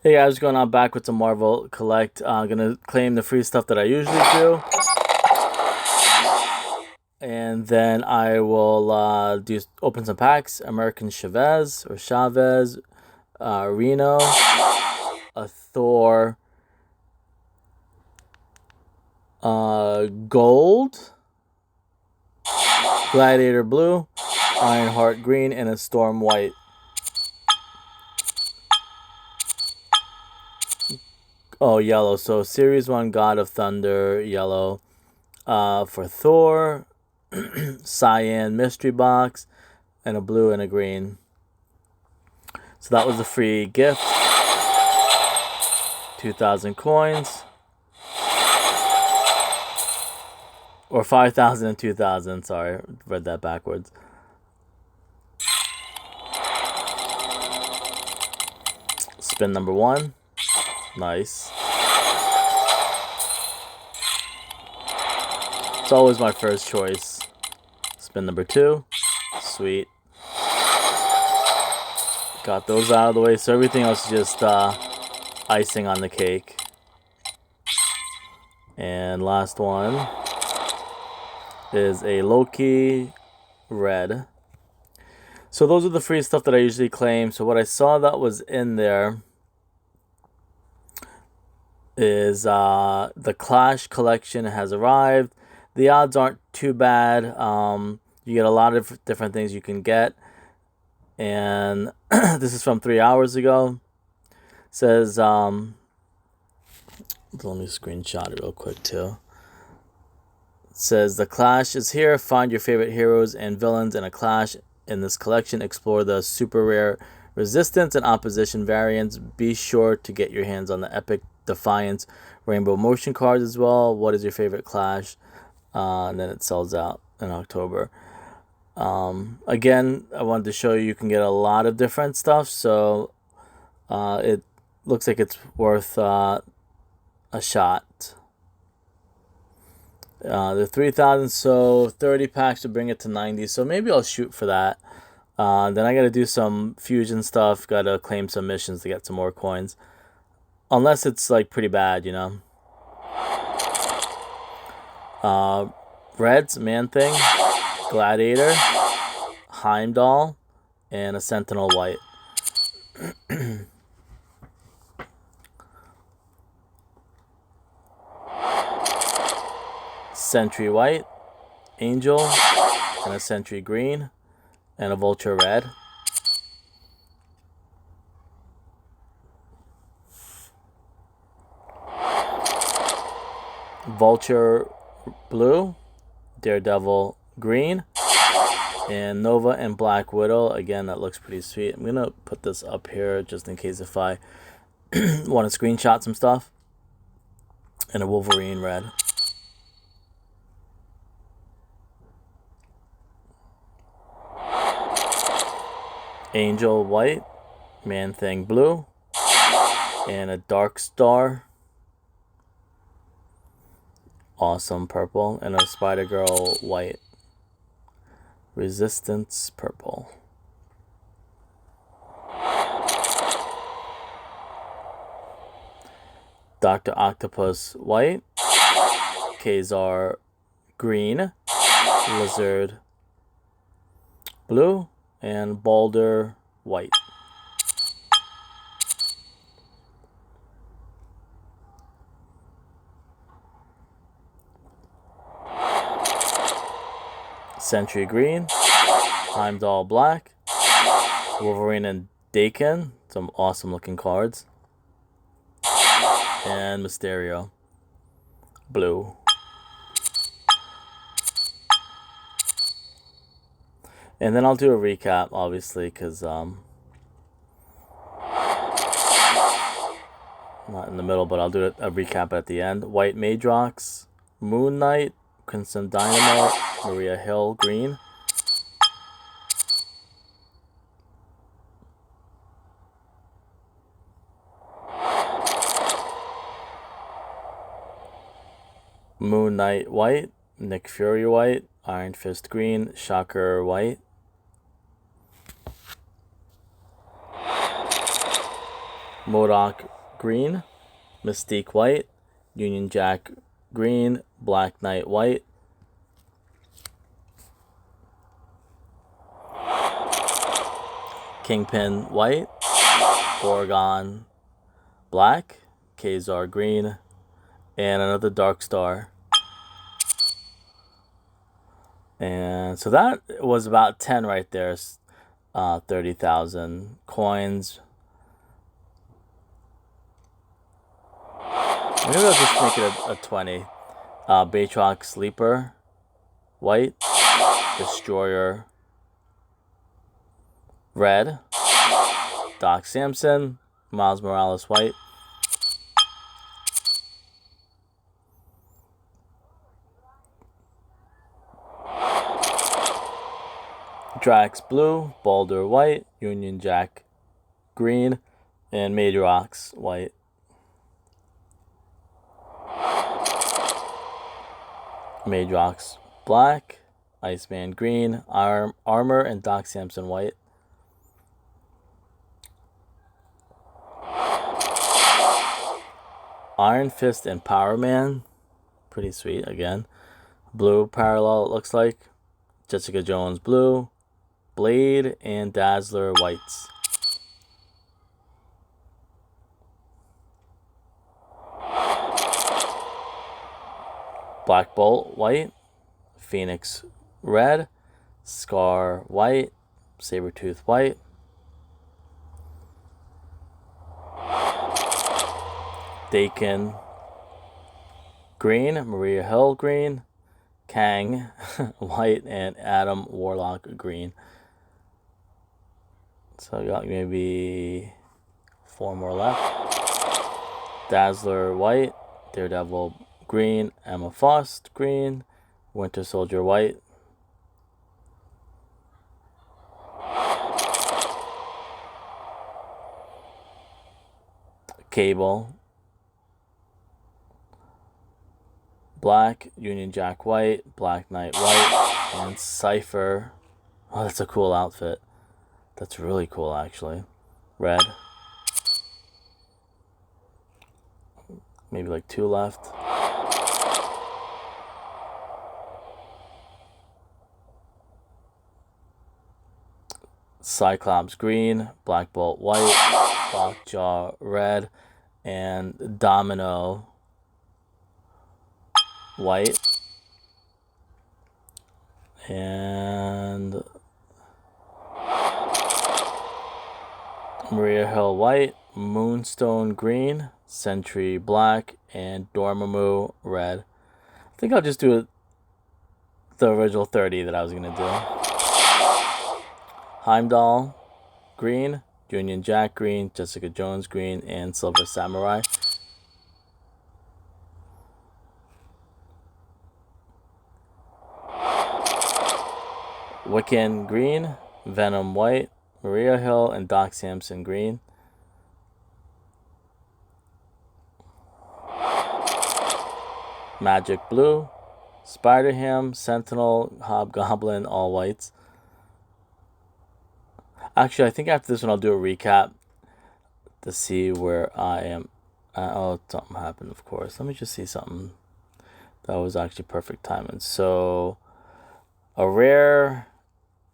Hey guys, going on back with some Marvel Collect. I'm gonna claim the free stuff that I usually do, and then I will do open some packs. American Chavez, Reno, a Thor, Gold, Gladiator Blue, Ironheart Green, and a Storm White. Oh, yellow. So Series 1 God of Thunder, yellow. For Thor, Cyan Mystery Box, and a blue and a green. So that was a free gift. 2,000 coins. Or 5,000 and 2,000. Sorry, read that backwards. Spin number 1. Nice. It's always my first choice. Spin number 2. Sweet. Got those out of the way, so everything else is just icing on the cake. And last one is a Loki red. So those are the free stuff that I usually claim. So what I saw that was in there is the Clash collection has arrived. The odds aren't too bad. You get a lot of different things you can get. And this is from 3 hours ago. It says, let me screenshot it real quick too. It says, the Clash is here. Find your favorite heroes and villains in a Clash. In this collection, explore the super rare resistance and opposition variants. Be sure to get your hands on the epic Defiance Rainbow Motion cards as well. What is your favorite Clash? And then it sells out in October. Again, I wanted to show you can get a lot of different stuff, so it looks like it's worth a shot. The 3,000, so 30 packs to bring it to 90. So maybe I'll shoot for that. Then I got to do some fusion stuff. Got to claim some missions to get some more coins. Unless it's like pretty bad, you know. Reds, Man-Thing, Gladiator, Heimdall, and a Sentinel White. Sentry White, Angel, and a Sentry Green, and a Vulture Red. Vulture Blue, Daredevil Green, and Nova and Black Widow. Again, that looks pretty sweet. I'm gonna put this up here just in case if I want to screenshot some stuff. And a Wolverine Red. Angel White, Man-Thing Blue, and a Dark Star. Awesome Purple, and a Spider-Girl White. Resistance Purple. Dr. Octopus White, Kazar Green, Lizard Blue, and Balder White. Sentry Green, Heimdall Black, Wolverine and Daken, some awesome looking cards, and Mysterio Blue. And then I'll do a recap, obviously, because not in the middle, but I'll do a recap at the end. White Madrox, Moon Knight, Crimson Dynamo, Maria Hill Green, Moon Knight White, Nick Fury White, Iron Fist Green, Shocker White, MODOK green, Mystique white, Union Jack green, Black Knight white, Kingpin white, Oregon black, Kazar green, and another Dark Star. And so that was about 10 right there. 30,000 coins. Maybe I'll just make it a 20. Batroc Sleeper white, Destroyer red, Doc Samson, Miles Morales white, Drax blue, Baldur white, Union Jack green, and Madrox white. Madrox black, Iceman green, Armor and Doc Samson white. Iron Fist and Power Man, pretty sweet again. Blue parallel, it looks like. Jessica Jones blue, Blade and Dazzler whites. Black Bolt white, Phoenix red, Scar white, Sabretooth white, Dakin green, Maria Hill green, Kang white, and Adam Warlock green. So I got maybe 4 more left. Dazzler white, Daredevil green, Emma Frost green, Winter Soldier white, Cable black, Union Jack white, Black Knight white, and Cypher. Oh, that's a cool outfit. That's really cool, actually. Red. Maybe like 2 left. Cyclops green, Black Bolt white, Lockjaw red, and Domino white, and Maria Hill white, Moonstone green, Sentry black, and Dormammu red. I think I'll just do the original 30 that I was going to do. Heimdall green, Union Jack green, Jessica Jones green, and Silver Samurai. Wiccan green, Venom white, Maria Hill and Doc Samson green. Magic blue, Spider-Ham, Sentinel, Hobgoblin, all whites. Actually, I think after this one I'll do a recap to see where I am. Oh, something happened, of course. Let me just see something. That was actually perfect timing. So, a rare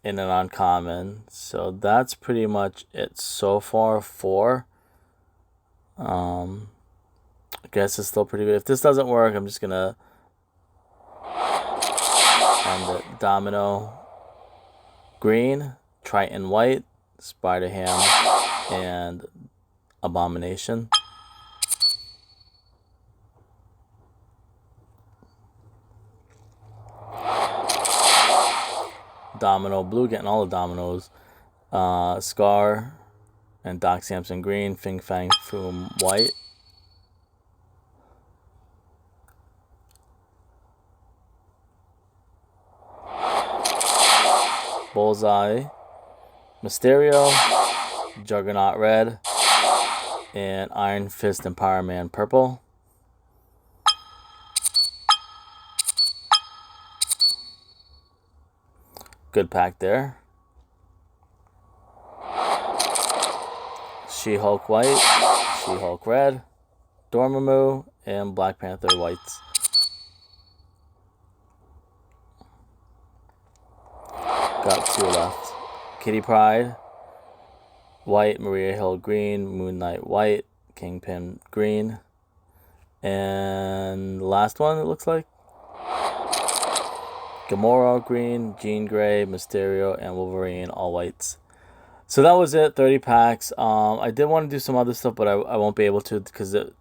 and an uncommon. So that's pretty much it so far. 4. I guess it's still pretty good. If this doesn't work, I'm just gonna end it. Domino green, Triton white, Spider-Ham, and Abomination. Domino blue, getting all the dominoes. Scar and Doc Samson green, Fing Fang Foom white. Bullseye, Mysterio, Juggernaut red, and Iron Fist and Power Man purple. Good pack there. She-Hulk white, She-Hulk red, Dormammu, and Black Panther whites. Got 2 left. Kitty Pryde white, Maria Hill green, Moon Knight white, Kingpin green, and the last one it looks like Gamora green, Jean Grey, Mysterio, and Wolverine all whites. So that was it, 30 packs. I did want to do some other stuff, but I won't be able to because it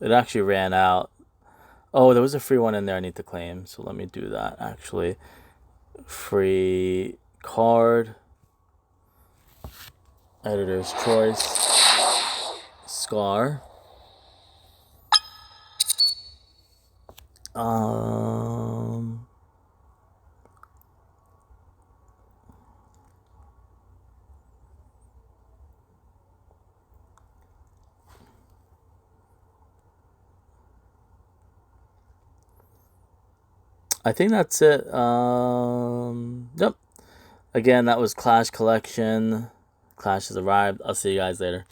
actually ran out. Oh, there was a free one in there I need to claim, so let me do that actually. Free card, Editor's Choice, Scar, I think that's it. Yep. Again, that was Clash Collection. Clash has arrived. I'll see you guys later.